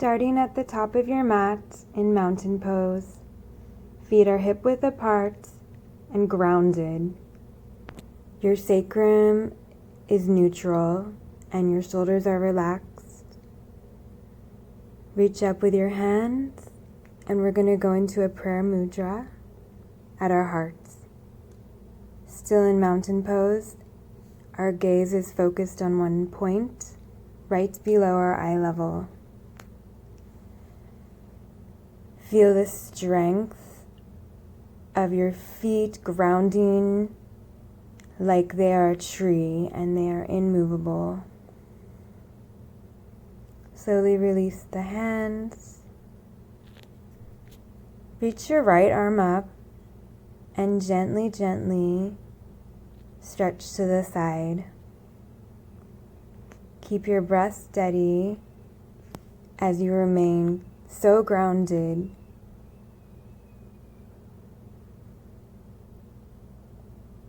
Starting at the top of your mat in mountain pose. Feet are hip-width apart and grounded. Your sacrum is neutral and your shoulders are relaxed. Reach up with your hands and we're going to go into a prayer mudra at our hearts. Still in mountain pose, our gaze is focused on one point right below our eye level. Feel the strength of your feet grounding like they are a tree and they are immovable. Slowly release the hands. Reach your right arm up and gently, gently stretch to the side. Keep your breath steady as you remain so grounded.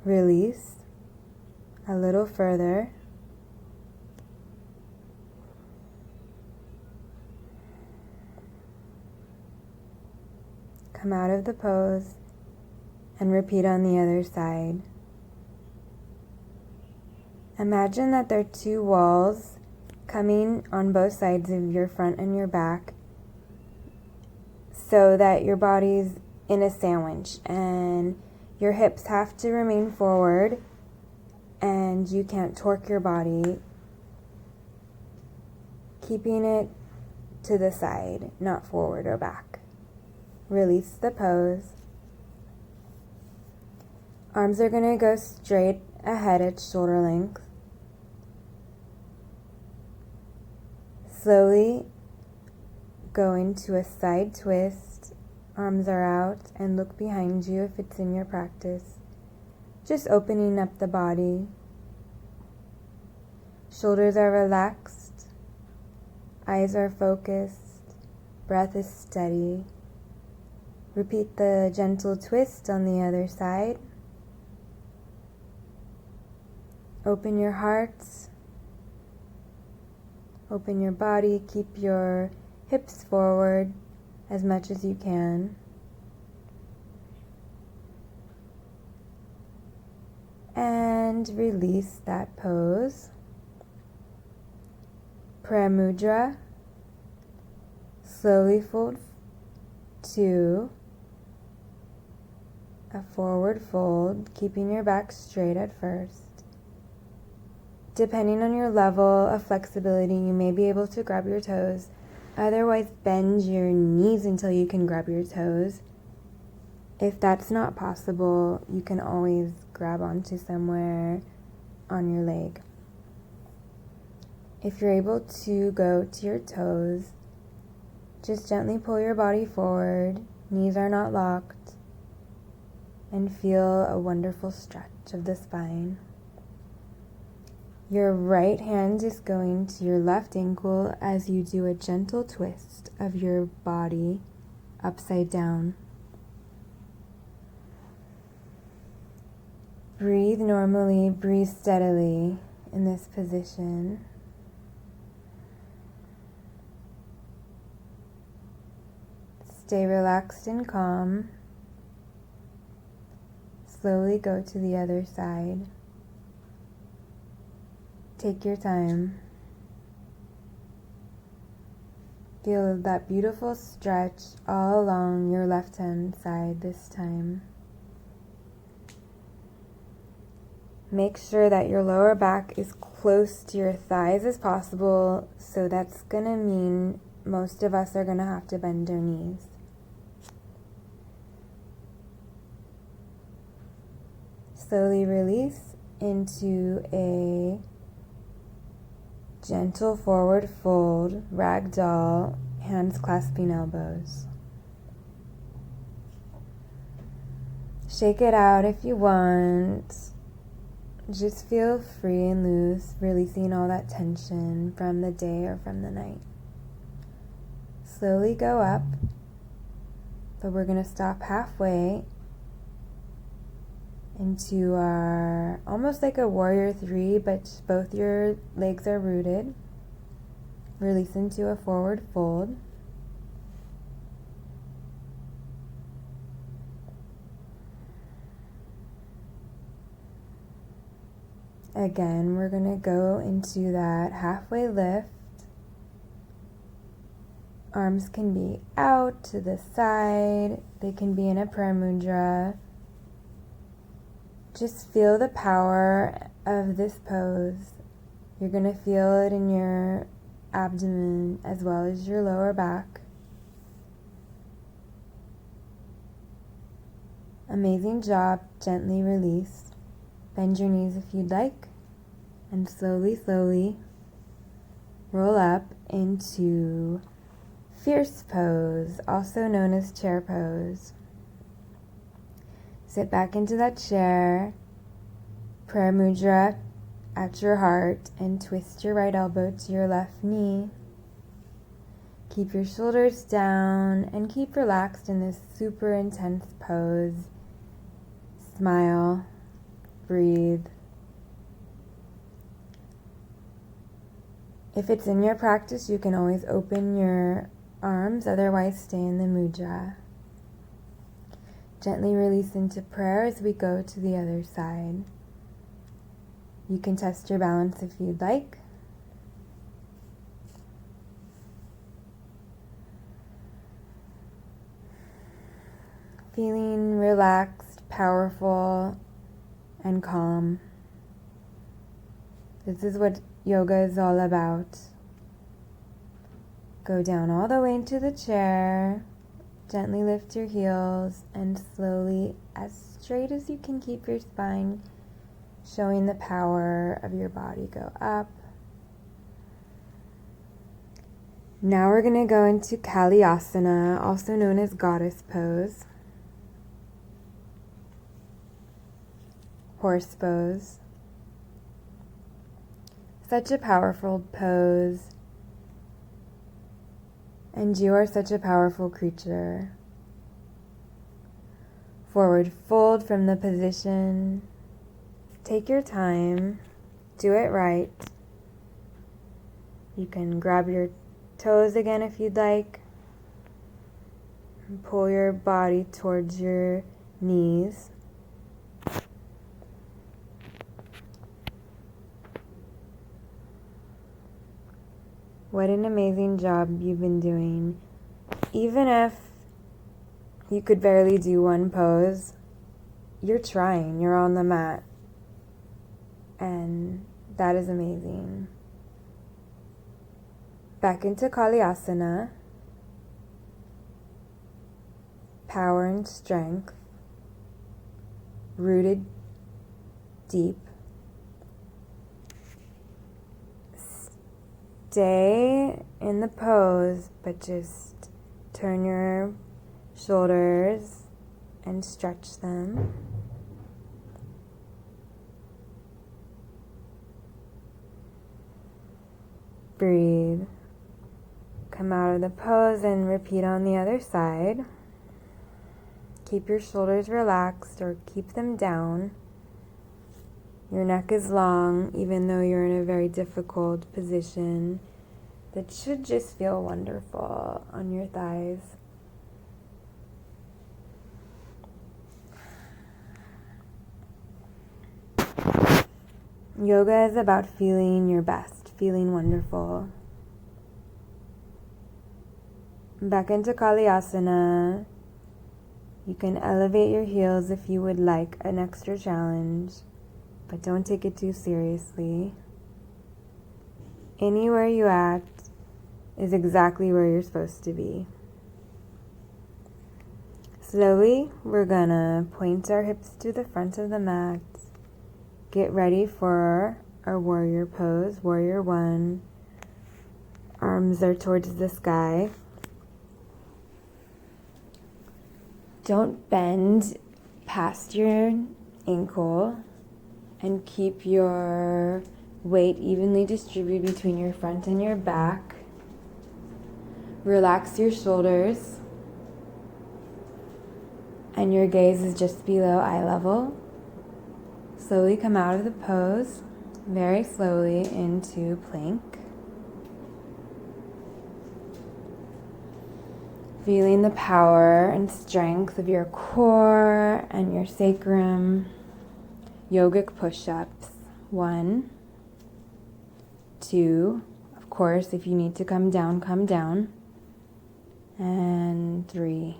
Release a little further. Come out of the pose and repeat on the other side. Imagine that there are two walls coming on both sides of your front and your back so that your body's in a sandwich and your hips have to remain forward and you can't torque your body, keeping it to the side, not forward or back. Release the pose. Arms are going to go straight ahead at shoulder length. Slowly go into a side twist. Arms are out and look behind you if it's in your practice. Just opening up the body. Shoulders are relaxed. Eyes are focused. Breath is steady. Repeat the gentle twist on the other side. Open your hearts. Open your body. Keep your hips forward as much as you can. And release that pose. Prayer mudra. Slowly fold to a forward fold, keeping your back straight at first. Depending on your level of flexibility, you may be able to grab your toes. Otherwise, bend your knees until you can grab your toes. If that's not possible, you can always grab onto somewhere on your leg. If you're able to go to your toes, just gently pull your body forward. Knees are not locked. And feel a wonderful stretch of the spine. Your right hand is going to your left ankle as you do a gentle twist of your body upside down. Breathe normally, breathe steadily in this position. Stay relaxed and calm. Slowly go to the other side. Take your time. Feel that beautiful stretch all along your left-hand side this time. Make sure that your lower back is close to your thighs as possible, so that's going to mean most of us are going to have to bend our knees. Slowly release into a gentle forward fold, ragdoll, hands clasping elbows. Shake it out if you want. Just feel free and loose, releasing all that tension from the day or from the night. Slowly go up, but we're going to stop halfway into our, almost like a warrior three, but both your legs are rooted. Release into a forward fold. Again, we're going to go into that halfway lift. Arms can be out to the side. They can be in a prayer mudra. Just feel the power of this pose. You're going to feel it in your abdomen as well as your lower back. Amazing job. Gently release. Bend your knees if you'd like. And slowly, slowly roll up into fierce pose, also known as chair pose. Sit back into that chair, prayer mudra at your heart, and twist your right elbow to your left knee. Keep your shoulders down and keep relaxed in this super intense pose. Smile, breathe. If it's in your practice, you can always open your arms, otherwise stay in the mudra. Gently release into prayer as we go to the other side. You can test your balance if you'd like. Feeling relaxed, powerful, and calm. This is what yoga is all about. Go down all the way into the chair. Gently lift your heels and slowly, as straight as you can keep your spine, showing the power of your body, go up. Now we're going to go into Kalyasana, also known as goddess pose. Horse pose. Such a powerful pose. And you are such a powerful creature. Forward fold from the position. Take your time. Do it right. You can grab your toes again if you'd like. And pull your body towards your knees. What an amazing job you've been doing. Even if you could barely do one pose, you're trying, you're on the mat. And that is amazing. Back into Kalyasana. Power and strength. Rooted deep. Stay in the pose, but just turn your shoulders and stretch them. Breathe. Come out of the pose and repeat on the other side. Keep your shoulders relaxed or keep them down. Your neck is long, even though you're in a very difficult position. That should just feel wonderful on your thighs. Yoga is about feeling your best, feeling wonderful. Back into Kalyasana. You can elevate your heels if you would like an extra challenge. But don't take it too seriously. Anywhere you at is exactly where you're supposed to be. Slowly, we're gonna point our hips to the front of the mat. Get ready for our warrior pose, warrior one. Arms are towards the sky. Don't bend past your ankle. And keep your weight evenly distributed between your front and your back. Relax your shoulders. And your gaze is just below eye level. Slowly come out of the pose, very slowly into plank. Feeling the power and strength of your core and your sacrum. Yogic push-ups. 1, 2. Of course, if you need to come down, come down. And 3.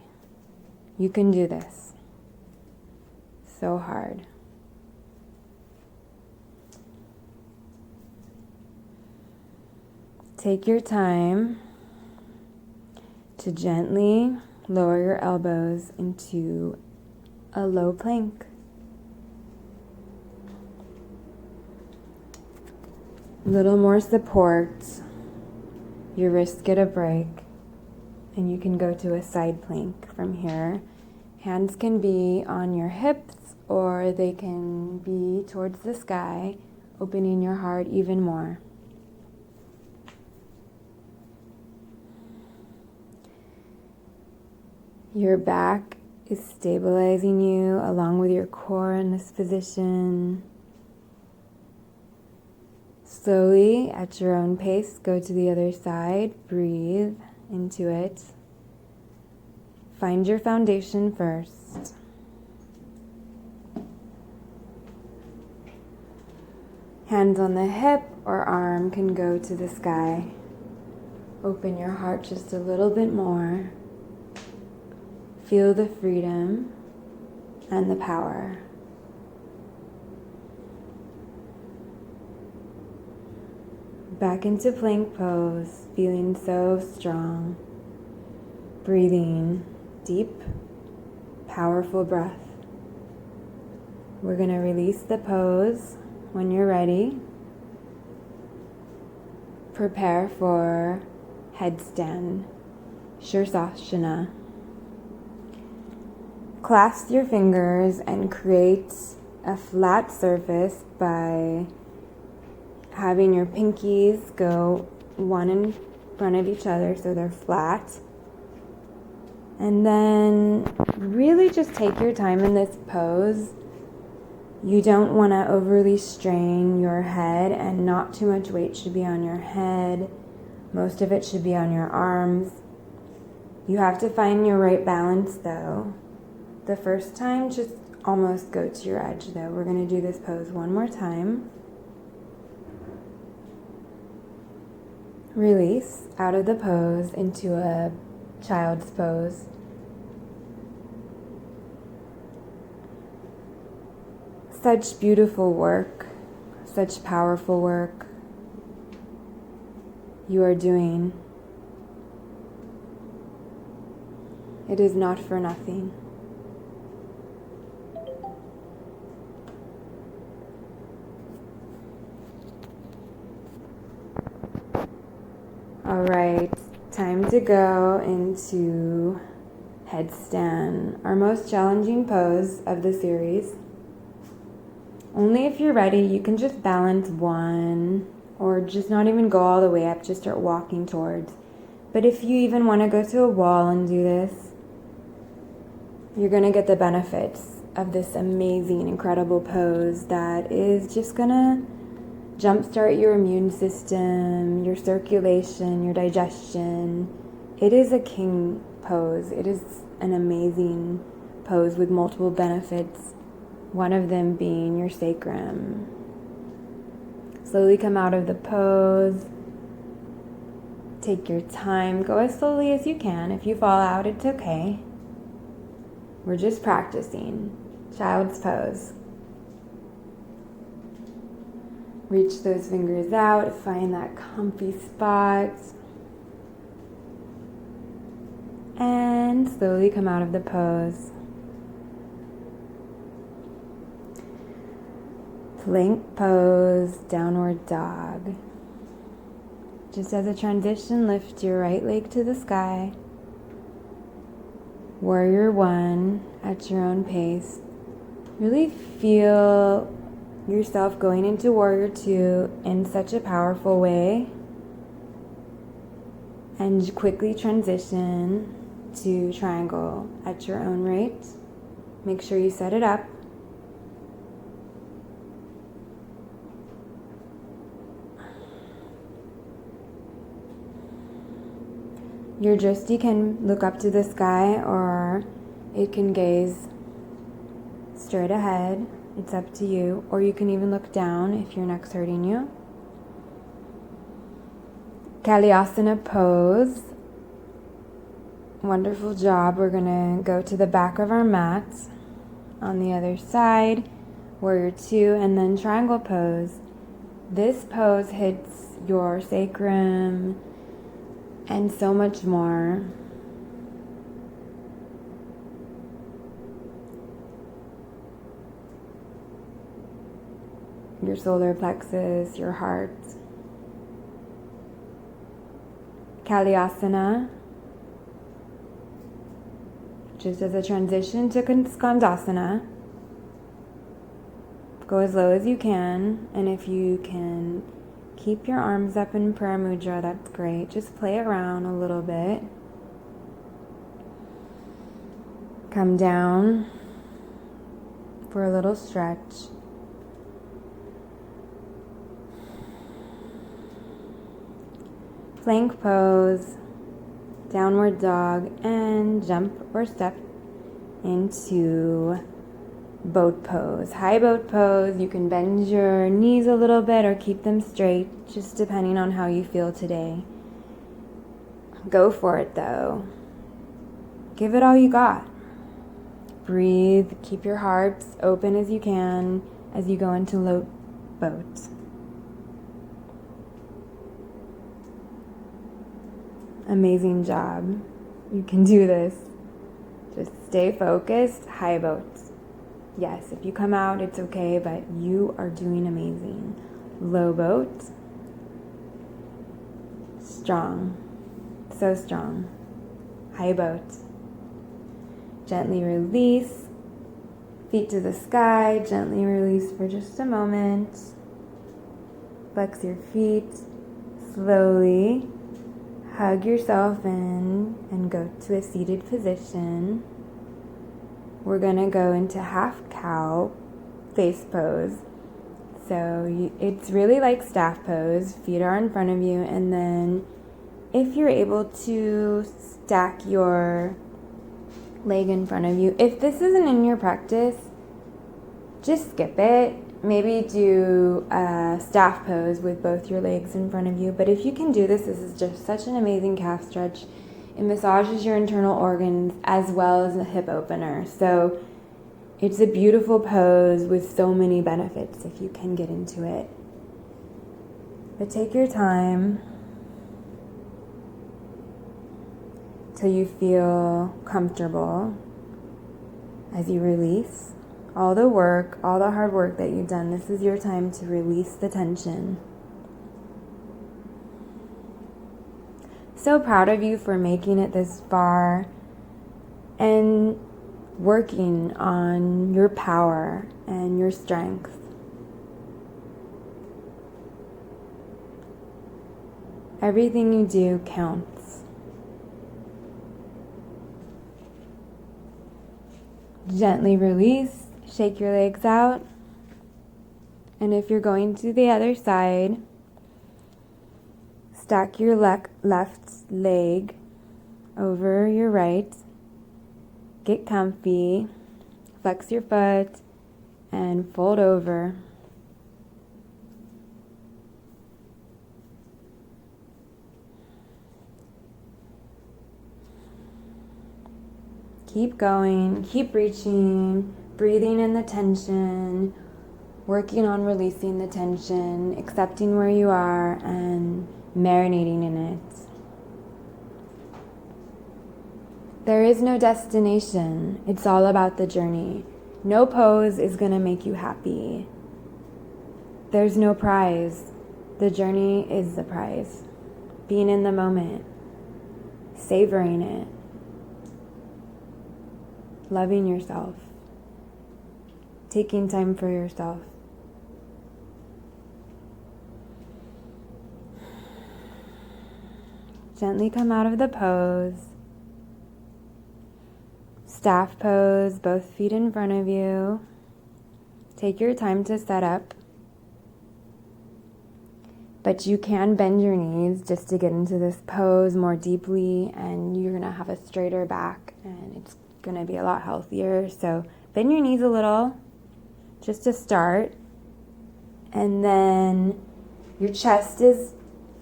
You can do this. So hard. Take your time to gently lower your elbows into a low plank. A little more support. Your wrists get a break, and you can go to a side plank from here. Hands can be on your hips, or they can be towards the sky, opening your heart even more. Your back is stabilizing you along with your core in this position. Slowly, at your own pace, go to the other side. Breathe into it. Find your foundation first. Hands on the hip or arm can go to the sky. Open your heart just a little bit more. Feel the freedom and the power. Back into plank pose, feeling so strong. Breathing deep, powerful breath. We're going to release the pose when you're ready. Prepare for headstand, Shirsasana. Clasp your fingers and create a flat surface by having your pinkies go one in front of each other so they're flat. And then really just take your time in this pose. You don't want to overly strain your head, and not too much weight should be on your head. Most of it should be on your arms. You have to find your right balance though. The first time, just almost go to your edge though. We're going to do this pose one more time. Release out of the pose into a child's pose. Such beautiful work, such powerful work you are doing. It is not for nothing. All right, time to go into headstand, our most challenging pose of the series. Only if you're ready, you can just balance one, or just not even go all the way up, just start walking towards. But if you even want to go to a wall and do this, you're going to get the benefits of this amazing, incredible pose that is just going to jumpstart your immune system, your circulation, your digestion. It is a king pose. It is an amazing pose with multiple benefits, one of them being your sacrum. Slowly come out of the pose. Take your time. Go as slowly as you can. If you fall out, it's okay. We're just practicing. Child's pose. Reach those fingers out, find that comfy spot, and slowly come out of the pose. Plank pose, downward dog. Just as a transition, lift your right leg to the sky. Warrior 1 at your own pace. Really feel yourself going into Warrior 2 in such a powerful way, and quickly transition to Triangle at your own rate. Make sure you set it up. Your drishti can look up to the sky, or it can gaze straight ahead. It's up to you. Or you can even look down if your neck's hurting you. Kalyasana pose. Wonderful job. We're going to go to the back of our mat. On the other side, warrior two, and then triangle pose. This pose hits your sacrum and so much more. Your solar plexus, your heart. Kalyasana, just as a transition to Skandasana. Go as low as you can, and if you can keep your arms up in prayer mudra, that's great. Just play around a little bit. Come down for a little stretch. Plank pose, downward dog, and jump or step into boat pose. High boat pose. You can bend your knees a little bit or keep them straight, just depending on how you feel today. Go for it though. Give it all you got. Breathe. Keep your heart open as you can as you go into low boat. Amazing job. You can do this. Just stay focused. High boat. Yes, if you come out, it's okay, but you are doing amazing. Low boat. Strong. So strong. High boat. Gently release. Feet to the sky. Gently release for just a moment. Flex your feet. Slowly hug yourself in and go to a seated position. We're going to go into half cow face pose. So it's really like staff pose. Feet are in front of you, and then if you're able to stack your leg in front of you. If this isn't in your practice, just skip it. Maybe do a staff pose with both your legs in front of you. But if you can do this, this is just such an amazing calf stretch. It massages your internal organs as well as a hip opener. So it's a beautiful pose with so many benefits if you can get into it. But take your time till you feel comfortable as you release all the work, all the hard work that you've done. This is your time to release the tension. So proud of you for making it this far and working on your power and your strength. Everything you do counts. Gently release, shake your legs out, and if you're going to the other side, stack your left leg over your right, get comfy, flex your foot, and fold over. Keep going, keep reaching, breathing in the tension, working on releasing the tension, accepting where you are, and marinating in it. There is no destination. It's all about the journey. No pose is going to make you happy. There's no prize. The journey is the prize. Being in the moment, savoring it, loving yourself, taking time for yourself. Gently come out of the pose. Staff pose, both feet in front of you. Take your time to set up. But you can bend your knees just to get into this pose more deeply, and you're going to have a straighter back and it's going to be a lot healthier. So bend your knees a little just to start. And then your chest is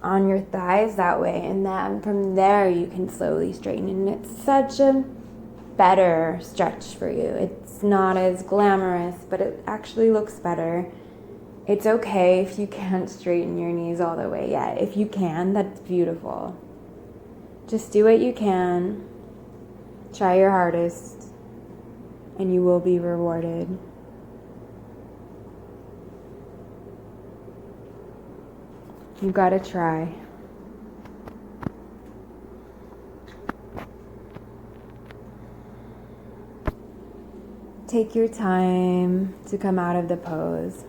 on your thighs that way, and then from there you can slowly straighten. And it's such a better stretch for you. It's not as glamorous, but it actually looks better. It's okay if you can't straighten your knees all the way yet. If you can, that's beautiful. Just do what you can. Try your hardest, and you will be rewarded. You gotta try. Take your time to come out of the pose.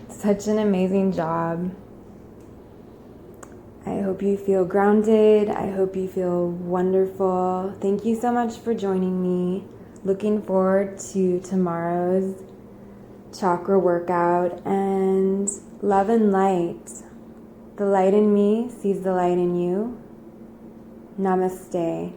Such an amazing job. I hope you feel grounded. I hope you feel wonderful. Thank you so much for joining me. Looking forward to tomorrow's chakra workout, and love and light. The light in me sees the light in you. Namaste.